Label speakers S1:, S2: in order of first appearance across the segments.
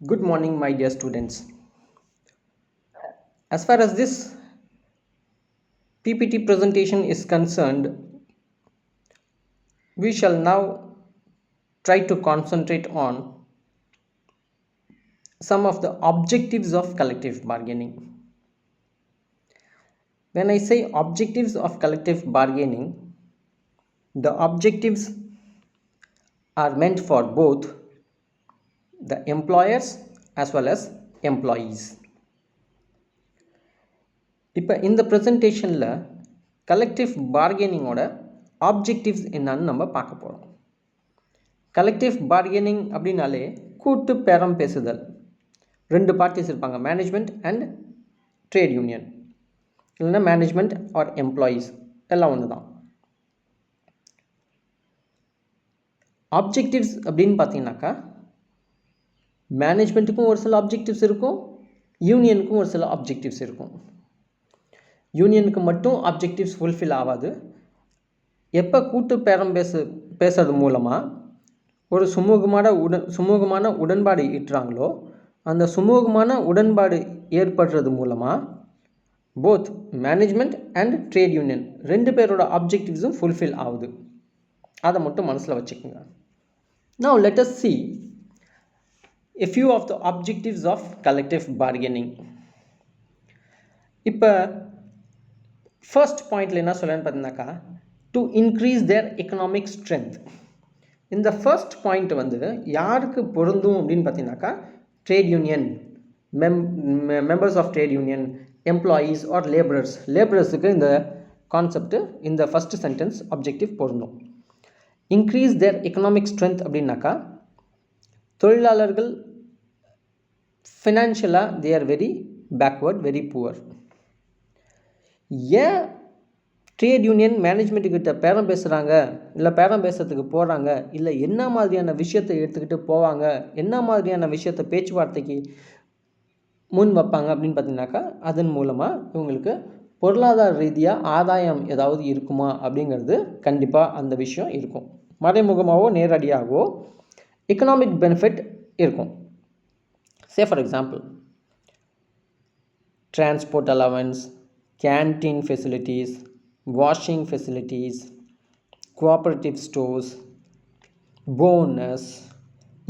S1: Good morning, my dear students. As far as this PPT presentation is concerned, we shall now try to concentrate on some of the objectives of collective bargaining. When I say objectives of collective bargaining, the objectives are meant for both the employers as well as employees. இப்போ இந்த ப்ரெசன்டேஷனில் collective பார்கெனிங்கோட objectives என்னன்னு நம்ம பார்க்க போகிறோம். Collective bargaining அப்படின்னாலே கூட்டு பேரம் பேசுதல். ரெண்டு பார்ட்டிஸ் இருப்பாங்க, மேனேஜ்மெண்ட் அண்ட் ட்ரேட் யூனியன், இல்லைன்னா மேனேஜ்மெண்ட் ஆர் எம்ப்ளாயீஸ், எல்லாம் ஒன்று தான். ஆப்ஜெக்டிவ்ஸ் அப்படின்னு பார்த்தீங்கன்னாக்கா மேனேஜ்மெண்ட்டுக்கும் ஒரு சில ஆப்ஜெக்டிவ்ஸ் இருக்கும், யூனியனுக்கும் ஒரு சில ஆப்ஜெக்டிவ்ஸ் இருக்கும். யூனியனுக்கு மட்டும் ஆப்ஜெக்டிவ்ஸ் ஃபுல்ஃபில் ஆகாது. எப்போ கூட்டு பேரம் பேசுறது மூலமாக ஒரு சுமூகமான உடன்பாடு ஈட்டுறாங்களோ, அந்த சுமூகமான உடன்பாடு ஏற்படுறது மூலமாக both management and trade union ரெண்டு பேரோட ஆப்ஜெக்டிவ்ஸும் ஃபுல்ஃபில் ஆகுது. அதை மட்டும் மனசில் வச்சுக்கோங்க. Now let us see a few of the objectives of collective bargaining. இப்போ ஃபர்ஸ்ட் பாயிண்டில் என்ன சொல்லணும்னு பார்த்தீங்கன்னாக்கா, to increase their economic strength. இந்த ஃபர்ஸ்ட் பாயிண்ட் யாருக்கு பொருந்தும் அப்படின்னு பார்த்தீங்கன்னாக்கா, trade union members of trade union, employees or லேபரர்ஸுக்கு இந்த கான்செப்ட், இந்த ஃபர்ஸ்ட் சென்டென்ஸ் ஆப்ஜெக்டிவ் பொருந்தும். இன்க்ரீஸ் தேர் எக்கனாமிக் ஸ்ட்ரென்த் அப்படின்னாக்கா, தொழிலாளர்கள் ஃபினான்ஷியலாக they are very backward, very poor. ஏன் ட்ரேட் யூனியன் மேனேஜ்மெண்ட்டுக்கிட்ட பேரம் பேசுகிறாங்க, இல்லை பேரம் பேசுறதுக்கு போகிறாங்க, இல்லை என்ன மாதிரியான விஷயத்தை எடுத்துக்கிட்டு போவாங்க, என்ன மாதிரியான விஷயத்தை பேச்சுவார்த்தைக்கு முன் வைப்பாங்க அப்படின்னு பார்த்தீங்கன்னாக்கா, அதன் மூலமாக இவங்களுக்கு பொருளாதார ரீதியாக ஆதாயம் ஏதாவது இருக்குமா அப்படிங்கிறது கண்டிப்பாக அந்த விஷயம் இருக்கும். மறைமுகமாகவோ நேரடியாகவோ எக்கனாமிக் பெனிஃபிட் இருக்கும். Say for example, transport allowance, canteen facilities, washing facilities, cooperative stores, bonus,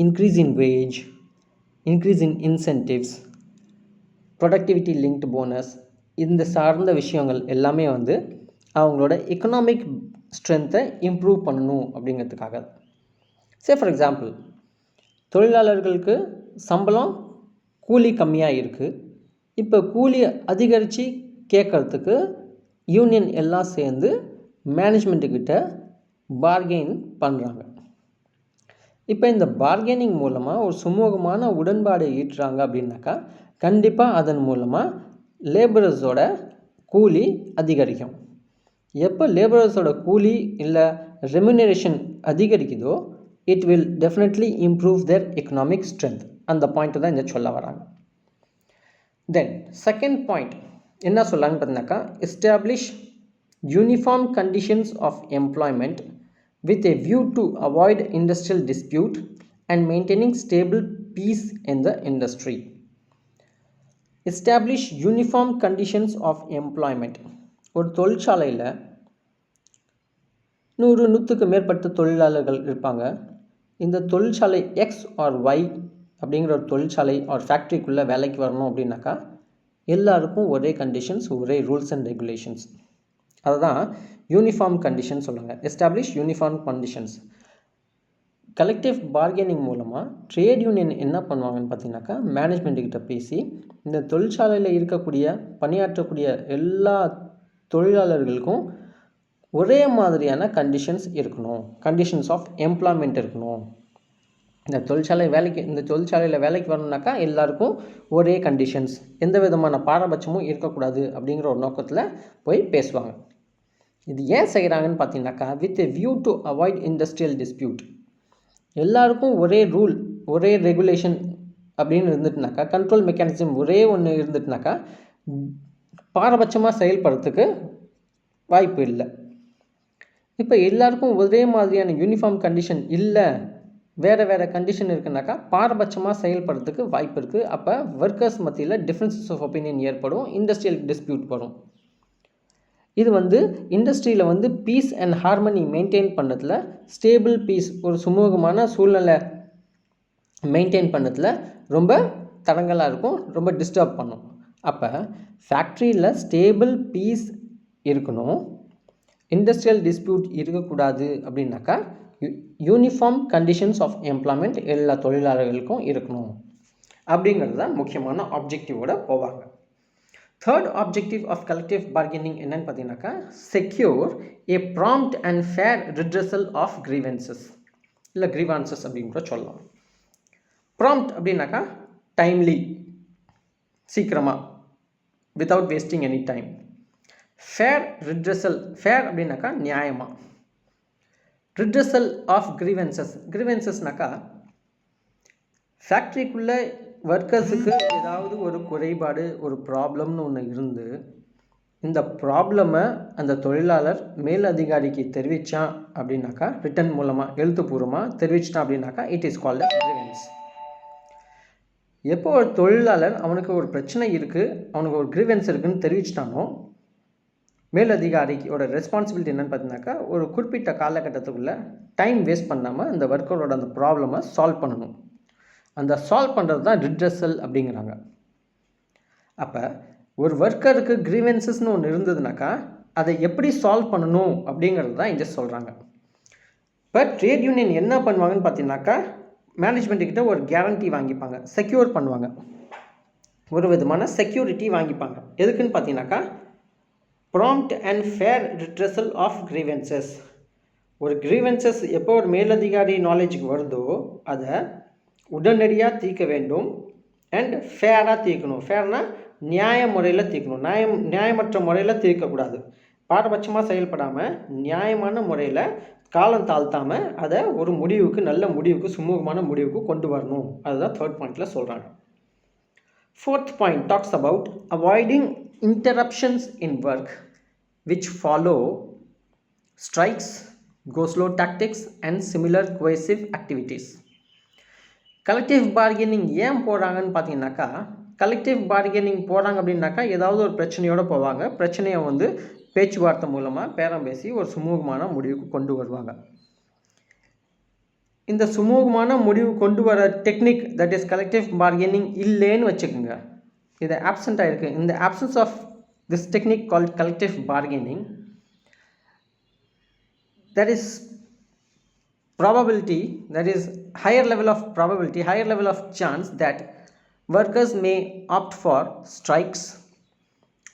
S1: increase in wage, increase in incentives, productivity linked bonus, இந்த சார்ந்த விஷயங்கள் எல்லாமே அவங்களோட எக்கனாமிக் ஸ்ட்ரென்த்தை இம்ப்ரூவ் பண்ணணும் அப்படிங்கிறதுக்காக. சே ஃபார் எக்ஸாம்பிள், தொழிலாளர்களுக்கு சம்பளம் கூலி கம்மியாக இருக்குது. இப்போ கூலி அதிகரித்து கேட்குறதுக்கு யூனியன் எல்லாம் சேர்ந்து மேனேஜ்மெண்ட்டுக்கிட்ட பார்கெயின் பண்ணுறாங்க. இப்போ இந்த பார்கெனிங் மூலமாக ஒரு சுமூகமான உடன்பாடு ஈட்டுறாங்க அப்படின்னாக்கா, கண்டிப்பாக அதன் மூலமாக லேபரர்ஸோட கூலி அதிகரிக்கும். எப்போ லேபரர்ஸோட கூலி இல்லை ரெம்யூனரேஷன் அதிகரிக்குதோ, it will definitely improve their economic strength. அந்த பாயிண்ட்டு தான் இங்கே சொல்ல வராங்க. தென் செகண்ட் பாயிண்ட் என்ன சொல்லான்னு பார்த்தீங்கன்னாக்கா, establish uniform conditions of employment with a view to avoid industrial dispute and maintaining stable peace in the industry. Establish uniform conditions of employment. ஒரு தொழிற்சாலையில் 100-100க்கு மேற்பட்ட தொழிலாளர்கள் இருப்பாங்க. இந்த தொழிற்சாலை எக்ஸ் ஆர் ஒய் அப்படிங்கிற ஒரு தொழிற்சாலை ஆர் ஃபேக்ட்ரிக்குள்ளே வேலைக்கு வரணும் அப்படின்னாக்கா, எல்லாருக்கும் ஒரே கண்டிஷன்ஸ், ஒரே ரூல்ஸ் அண்ட் ரெகுலேஷன்ஸ். அதை தான் யூனிஃபார்ம் கண்டிஷன் சொல்லுவாங்க. Establish uniform conditions. Collective bargaining மூலமாக ட்ரேட் யூனியன் என்ன பண்ணுவாங்கன்னு பார்த்தீங்கன்னாக்கா, மேனேஜ்மெண்ட்டுக்கிட்ட பேசி இந்த தொழிற்சாலையில் இருக்கக்கூடிய பணியாற்றக்கூடிய எல்லா தொழிலாளர்களுக்கும் ஒரே மாதிரியான கண்டிஷன்ஸ் இருக்கணும், கண்டிஷன்ஸ் ஆஃப் எம்ப்ளாய்மெண்ட் இருக்கணும். இந்த தொழிற்சாலையில் வேலைக்கு வரணுன்னாக்கா எல்லாருக்கும் ஒரே கண்டிஷன்ஸ், எந்த விதமான பாரபட்சமும் இருக்கக்கூடாது அப்படிங்கிற ஒரு நோக்கத்தில் போய் பேசுவாங்க. இது ஏன் செய்கிறாங்கன்னு பார்த்தீங்கன்னாக்கா, with a view to avoid industrial dispute. எல்லாருக்கும் ஒரே ரூல், ஒரே ரெகுலேஷன் அப்படின்னு இருந்துட்டுனாக்கா, கண்ட்ரோல் மெக்கானிசம் ஒரே ஒன்று இருந்துட்டுனாக்கா, பாரபட்சமாக செயல்படுறதுக்கு வாய்ப்பு இல்லை. இப்போ எல்லாருக்கும் ஒரே மாதிரியான யூனிஃபார்ம் கண்டிஷன் இல்லை, வேறு வேறு கண்டிஷன் இருக்குனாக்கா பாரபட்சமாக செயல்படுறதுக்கு வாய்ப்பு இருக்குது. அப்போ ஒர்க்கர்ஸ் மத்தியில் டிஃப்ரென்சஸ் ஆஃப் ஒப்பீனியன் ஏற்படும், இண்டஸ்ட்ரியல் டிஸ்பியூட் வரும். இது இண்டஸ்ட்ரியில் பீஸ் அண்ட் ஹார்மனி மெயின்டைன் பண்ணதில், ஸ்டேபிள் பீஸ் ஒரு சுமூகமான சூழ்நிலை மெயின்டைன் பண்ணதில் ரொம்ப தடங்கலாக இருக்கும், ரொம்ப டிஸ்டர்ப் பண்ணும். அப்போ ஃபேக்ட்ரியில் ஸ்டேபிள் பீஸ் இருக்கணும், இண்டஸ்ட்ரியல் டிஸ்பியூட் இருக்கக்கூடாது. அப்படின்னாக்கா யூனிஃபார்ம் கண்டிஷன்ஸ் ஆஃப் எம்ப்ளாய்மெண்ட் எல்லா தொழிலாளர்களுக்கும் இருக்கணும் அப்படிங்கிறது தான் முக்கியமான ஆப்ஜெக்டிவோடு போவாங்க. Third objective of collective bargaining என்னன்னு பார்த்தீங்கன்னாக்கா secure a prompt and fair redressal of grievances இல்லை கிரீவான்சஸ் அப்படின்னு கூட சொல்லலாம். ப்ராம்ப்ட் அப்படின்னாக்கா டைம்லி, சீக்கிரமாக, without wasting any time. Fair redressal, fair அப்படின்னாக்கா நியாயமாக. ரிட்ரெசல் ஆஃப் கிரீவன்சஸ்னாக்கா ஃபேக்ட்ரிக்குள்ளே ஒர்க்கர்ஸுக்கு ஏதாவது ஒரு குறைபாடு, ஒரு ப்ராப்ளம்னு ஒன்று இருந்து இந்த ப்ராப்ளமை அந்த தொழிலாளர் மேல் அதிகாரிக்கு தெரிவித்தான் அப்படின்னாக்கா, ரிட்டன் மூலமாக எழுத்துப்பூர்வமாக தெரிவிச்சிட்டான் அப்படின்னாக்கா it is called as grievance. எப்போ ஒரு தொழிலாளர் அவனுக்கு ஒரு பிரச்சனை இருக்குது, அவனுக்கு ஒரு கிரீவன்ஸ் இருக்குதுன்னு தெரிவிச்சிட்டானோ, மேலதிகாரியோட ரெஸ்பான்சிபிலிட்டி என்னென்னு பார்த்தீங்கன்னாக்கா ஒரு குறிப்பிட்ட காலகட்டத்துக்குள்ளே டைம் வேஸ்ட் பண்ணாமல் அந்த ஒர்க்கரோட அந்த ப்ராப்ளமை சால்வ் பண்ணணும். அந்த சால்வ் பண்ணுறது தான் ரிட்ரெசல் அப்படிங்கிறாங்க. அப்போ ஒரு ஒர்க்கருக்கு கிரீவன்சஸ்னு ஒன்று இருந்ததுனாக்கா அதை எப்படி சால்வ் பண்ணணும் அப்படிங்கிறது தான் இங்கே சொல்கிறாங்க. இப்போ ட்ரேட் யூனியன் என்ன பண்ணுவாங்கன்னு பார்த்தீங்கன்னாக்கா மேனேஜ்மெண்ட்டுக்கிட்ட ஒரு கேரண்டி வாங்கிப்பாங்க, செக்யூர் பண்ணுவாங்க, ஒரு விதமான செக்யூரிட்டி வாங்கிப்பாங்க. எதுக்குன்னு பார்த்தீங்கன்னாக்கா prompt and fair redressal of grievances. ஒரு கிரீவன்சஸ் எப்போ ஒரு மேலதிகாரி நாலேஜுக்கு வருதோ அதை உடனடியாக தீர்க்க வேண்டும் அண்ட் ஃபேராக தீர்க்கணும். ஃபேர்னால் நியாய முறையில் தீர்க்கணும், நியாயமற்ற முறையில் தீர்க்கக்கூடாது. பாரபட்சமாக செயல்படாமல் நியாயமான முறையில் காலம் தாழ்த்தாமல் அதை ஒரு முடிவுக்கு, நல்ல முடிவுக்கு, சுமூகமான முடிவுக்கு கொண்டு வரணும். அதுதான் தேர்ட் பாயிண்டில் சொல்கிறாங்க. Fourth point talks about avoiding interruptions in work which follow strikes, go-slow tactics and similar coercive activities. Collective bargaining ஏன் போகிறாங்கன்னு பார்த்தீங்கன்னாக்கா, கலெக்டிவ் பார்கெனிங் போகிறாங்க அப்படின்னாக்கா ஏதாவது ஒரு பிரச்சனையோடு போவாங்க, பிரச்சனையை பேச்சுவார்த்தை மூலமாக பேரம் பேசி ஒரு சுமூகமான முடிவுக்கு கொண்டு வருவாங்க. இந்த சுமூகமான முடிவு கொண்டு வர technique that is collective bargaining இல்லைன்னு வச்சுக்கோங்க, இது ஆப்சண்ட் ஆகிருக்கு. இந்த absence of this technique called collective bargaining, that is probability, that is higher level of probability, higher level of chance that workers may opt for strikes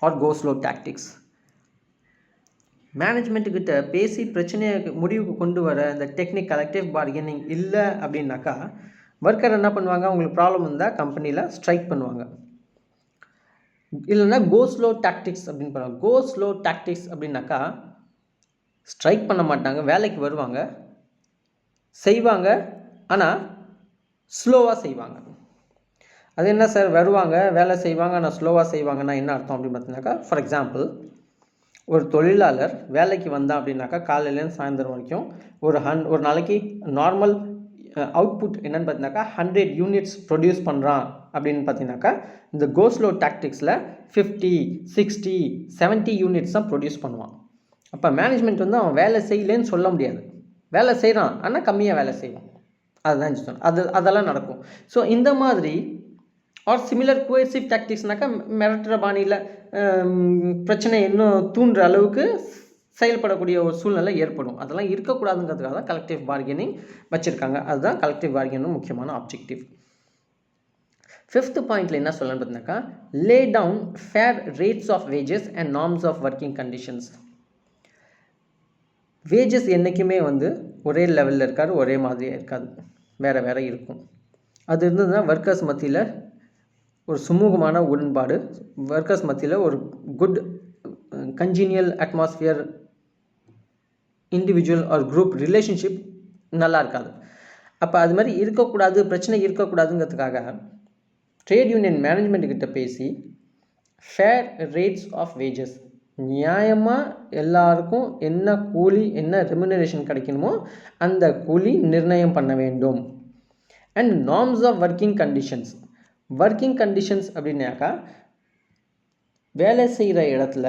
S1: or go slow tactics. மேனேஜ்மெண்ட்டுக்கிட்ட பேசி பிரச்சனையை முடிவுக்கு கொண்டு வர இந்த technique collective bargaining இல்லை அப்படின்னாக்கா worker என்ன பண்ணுவாங்க, அவங்களுக்கு ப்ராப்ளம் இருந்தால் கம்பெனியில் ஸ்ட்ரைக் பண்ணுவாங்க, இல்லைன்னா கோ ஸ்லோ டாக்டிக்ஸ் அப்படின்னு பண்ணுவாங்க. கோ ஸ்லோ டாக்டிக்ஸ் அப்படின்னாக்கா ஸ்ட்ரைக் பண்ண மாட்டாங்க, வேலைக்கு வருவாங்க, செய்வாங்க, ஆனால் ஸ்லோவாக செய்வாங்க. அது என்ன சார், வருவாங்க, வேலை செய்வாங்க, ஆனால் ஸ்லோவாக செய்வாங்கன்னா என்ன அர்த்தம் அப்படின்னு பார்த்தீங்கன்னாக்கா, ஃபார் எக்ஸாம்பிள் ஒரு தொழிலாளர் வேலைக்கு வந்தான் அப்படின்னாக்கா காலையிலேருந்து சாயந்தரம் வரைக்கும் ஒரு நாளைக்கு நார்மல் அவுட்புட் என்னென்னு பார்த்தீங்கன்னாக்கா 100 யூனிட்ஸ் ப்ரொடியூஸ் பண்ணுறான் அப்படின்னு பார்த்தீங்கன்னாக்கா இந்த கோஸ்லோ டாக்டிக்ஸில் 50, 60, 70 யூனிட்ஸ் தான் ப்ரொடியூஸ் பண்ணுவான். அப்போ மேனேஜ்மெண்ட் அவன் வேலை செய்யலேன்னு சொல்ல முடியாது, வேலை செய்கிறான் ஆனால் கம்மியாக வேலை செய்வான், அதுதான் சொன்னேன், அதெல்லாம் நடக்கும். ஸோ இந்த மாதிரி ஆர் சிமிலர் கோயசிவ் டாக்டிக்ஸ்னாக்கா மிரட்டுற பாணியில் பிரச்சனை இன்னும் தூண்டுற அளவுக்கு செயல்படக்கூடிய ஒரு சூழ்நிலை ஏற்படும். அதெல்லாம் இருக்கக்கூடாதுங்கிறதுக்காக தான் கலெக்டிவ் பார்கெனிங் வச்சுருக்காங்க. அதுதான் கலெக்டிவ் பார்கெனிங் முக்கியமான ஆப்ஜெக்டிவ். ஃபிஃப்த் பாயிண்டில் என்ன சொல்லணும்னு பார்த்தீங்கன்னாக்கா lay down fair rates of wages and norms of working conditions. Wages என்றைக்குமே ஒரே லெவலில் இருக்காது, ஒரே மாதிரியாக இருக்காது, வேறு வேறு இருக்கும். அது இருந்ததுன்னா ஒர்க்கர்ஸ் மத்தியில் ஒரு சுமூகமான உடன்பாடு, ஒர்க்கர்ஸ் மத்தியில் ஒரு good congenial atmosphere, individual or group relationship நல்லா இருக்காது. அப்போ அது மாதிரி இருக்கக்கூடாது, பிரச்சனை இருக்கக்கூடாதுங்கிறதுக்காக ட்ரேட் யூனியன் மேனேஜ்மெண்ட்டுக்கிட்ட பேசி ஃபேர் ரேட்ஸ் ஆஃப் வேஜஸ், நியாயமாக எல்லாருக்கும் என்ன கூலி, என்ன ரெமுனரேஷன் கிடைக்கணுமோ அந்த கூலி நிர்ணயம் பண்ண வேண்டும் and norms of working conditions. Working conditions அப்படின்னாக்கா வேலை செய்கிற இடத்துல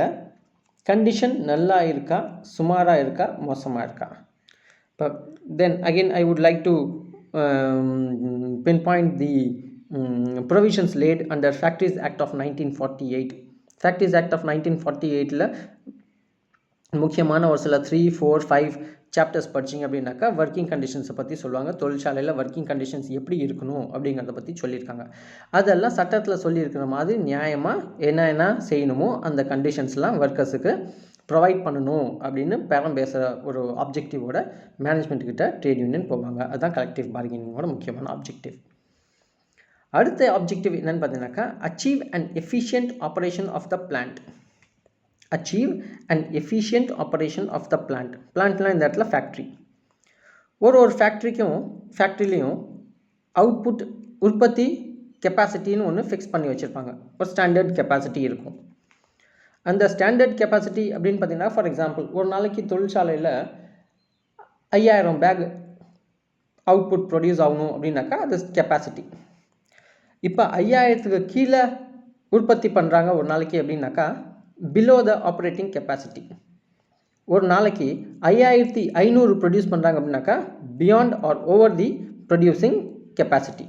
S1: கண்டிஷன் நல்லா இருக்கா, சுமாராக இருக்கா, மோசமாக இருக்கா. இப்போ then again I would like to pinpoint the provisions laid under Factories Act of 1948. Factories Act of 1948ல முக்கியமான ஒரு சில 3, 4, 5 சாப்டர்ஸ் படிச்சிங்க அப்படின்னாக்கா ஒர்க்கிங் கண்டிஷன்ஸை பற்றி சொல்லுவாங்க. தொழிற்சாலையில் ஒர்க்கிங் கண்டிஷன்ஸ் எப்படி இருக்கணும் அப்படிங்கிறத பற்றி சொல்லியிருக்காங்க. அதெல்லாம் சட்டத்தில் சொல்லியிருக்கிற மாதிரி நியாயமாக என்ன செய்யணுமோ அந்த கண்டிஷன்ஸ்லாம் ஒர்க்கர்ஸுக்கு ப்ரொவைட் பண்ணணும் அப்படின்னு பேரம் பேசுகிற ஒரு ஆப்ஜெக்டிவோட மேனேஜ்மெண்ட்கிட்ட ட்ரேட் யூனியன் போவாங்க. அதுதான் கலெக்டிவ் பார்கெனிங்கோட முக்கியமான ஆப்ஜெக்டிவ். அடுத்த ஆப்ஜெக்டிவ் என்னன்னு பார்த்தீங்கன்னாக்கா achieve and efficient operation of the plant. Achieve and efficient operation of the plant. பிளான்ட்லாம் இந்த இடத்துல ஃபேக்ட்ரி. ஒரு ஃபேக்ட்ரிலையும் அவுட்புட் உற்பத்தி கெப்பாசிட்டின்னு ஒன்று ஃபிக்ஸ் பண்ணி வச்சுருப்பாங்க. ஒரு ஸ்டாண்டர்ட் கெப்பாசிட்டி இருக்கும். அந்த ஸ்டாண்டர்ட் கெப்பாசிட்டி அப்படின்னு பார்த்தீங்கன்னா ஃபார் எக்ஸாம்பிள் ஒரு நாளைக்கு தொழிற்சாலையில் 5000 பேக் அவுட்புட் ப்ரொடியூஸ் ஆகணும் அப்படின்னாக்கா அது கெப்பாசிட்டி. இப்போ 5000க்கு கீழே உற்பத்தி பண்ணுறாங்க ஒரு நாளைக்கு அப்படின்னாக்கா பிலோ த ஆப்ரேட்டிங் கெப்பாசிட்டி. ஒரு நாளைக்கு 5500 ப்ரொடியூஸ் பண்ணுறாங்க அப்படின்னாக்கா beyond or over the producing capacity.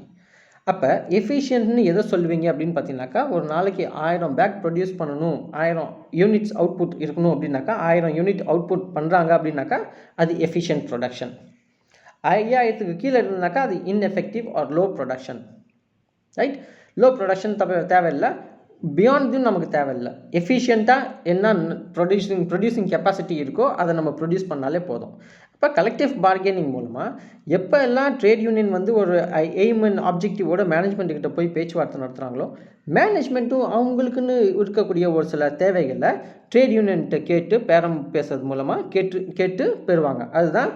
S1: அப்போ எஃபிஷியன்ட்னு எதை சொல்லுவீங்க அப்படின்னு பார்த்தீங்கன்னாக்கா ஒரு நாளைக்கு 1000 பேக் ப்ரொடியூஸ் பண்ணணும், 1000 யூனிட்ஸ் அவுட்புட் இருக்கணும் அப்படின்னாக்கா 1000 யூனிட் அவுட்புட் பண்ணுறாங்க அப்படின்னாக்கா அது எஃபிஷியன்ட் ப்ரொடக்ஷன். 5000க்கு கீழே இருந்தாக்கா அது ineffective or low production. Right? Low production தேவையில்லை, பியாண்டும் நமக்கு தேவையில்லை. எஃபிஷியண்ட்டாக என்ன ப்ரொடியூசிங் கெப்பாசிட்டி இருக்கோ அதை நம்ம ப்ரொடியூஸ் பண்ணாலே போதும். இப்போ கலெக்டிவ் பார்கெனிங் மூலமாக எப்போ எல்லாம் ட்ரேட் யூனியன் வந்து ஒரு எய்ம் அண்ட் ஆப்ஜெக்டிவோட மேனேஜ்மெண்ட்டுக்கிட்ட போய் பேச்சுவார்த்தை நடத்துகிறாங்களோ மேனேஜ்மெண்ட்டும் அவங்களுக்குன்னு இருக்கக்கூடிய ஒரு சில தேவைகளை ட்ரேட் யூனியன்கிட்ட கேட்டு பேரம் பேசுறது மூலமாக கேட்டு பெறுவாங்க. அதுதான்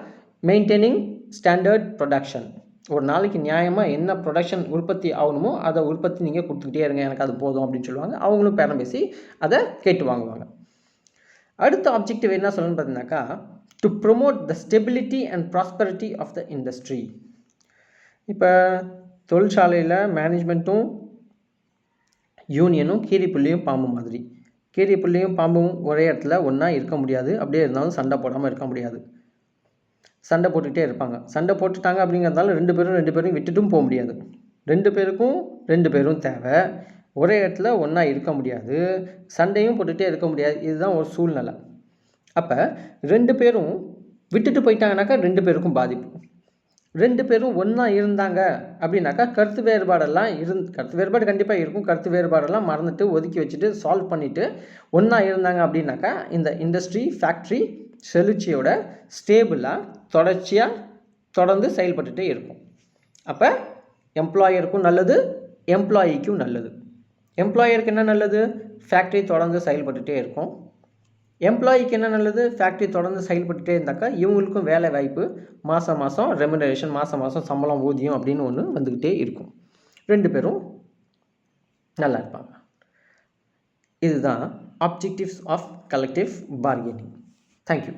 S1: மெயின்டைனிங் ஸ்டாண்டர்ட் ப்ரொடக்ஷன். ஒரு நாளைக்கு நியாயமாக என்ன ப்ரொடக்ஷன் உற்பத்தி ஆகணுமோ அதை உற்பத்தி நீங்கள் கொடுத்துக்கிட்டே இருங்க, எனக்கு அது போதும் அப்படின்னு சொல்லுவாங்க. அவங்களும் பேரம் பேசி அதை கேட்டு வாங்குவாங்க. அடுத்த ஆப்ஜெக்டிவ் என்ன சொல்லணும்னு பார்த்தீங்கன்னாக்கா to promote the stability and prosperity of the industry. இப்போ தொழிற்சாலையில் மேனேஜ்மெண்ட்டும் யூனியனும் கீரிப்புள்ளியும் பாம்பு மாதிரி. கீரிப்புள்ளியும் பாம்பும் ஒரே இடத்துல ஒன்றா இருக்க முடியாது. அப்படியே இருந்தாலும் சண்டை போடாமல் இருக்க முடியாது. சண்டை போட்டுக்கிட்டே இருப்பாங்க. சண்டை போட்டுட்டாங்க அப்படிங்கிறதால ரெண்டு பேரும் விட்டுட்டும் போக முடியாது. ரெண்டு பேரும் தேவை. ஒரே இடத்துல ஒன்றா இருக்க முடியாது, சண்டையும் போட்டுகிட்டே இருக்க முடியாது. இதுதான் ஒரு சூழ்நிலை. அப்போ ரெண்டு பேரும் விட்டுட்டு போயிட்டாங்கனாக்கா ரெண்டு பேருக்கும் பாதிப்பு. ரெண்டு பேரும் ஒன்றா இருந்தாங்க அப்படின்னாக்கா கருத்து வேறுபாடு கண்டிப்பாக இருக்கும். கருத்து வேறுபாடெல்லாம் மறந்துட்டு ஒதுக்கி வச்சுட்டு சால்வ் பண்ணிவிட்டு ஒன்றா இருந்தாங்க அப்படின்னாக்கா இந்த இண்டஸ்ட்ரி ஃபேக்ட்ரி செழுச்சியோட ஸ்டேபிளாக தொடர்ந்து செயல்பட்டுகிட்டே இருக்கும். அப்போ எம்ப்ளாயருக்கும் நல்லது, எம்ப்ளாயிக்கும் நல்லது. எம்ப்ளாயருக்கு என்ன நல்லது? ஃபேக்ட்ரி தொடர்ந்து செயல்பட்டுகிட்டே இருக்கும். எம்ப்ளாயிக்கு என்ன நல்லது? ஃபேக்ட்ரி தொடர்ந்து செயல்பட்டுகிட்டே இருந்தாக்கா இவங்களுக்கும் வேலை வாய்ப்பு, மாதம் ரெமுனரேஷன், மாதம் சம்பளம், ஊதியம் அப்படின்னு ஒன்று வந்துக்கிட்டே இருக்கும். ரெண்டு பேரும் நல்லா இருப்பாங்க. இதுதான் objectives of collective bargaining. Thank you.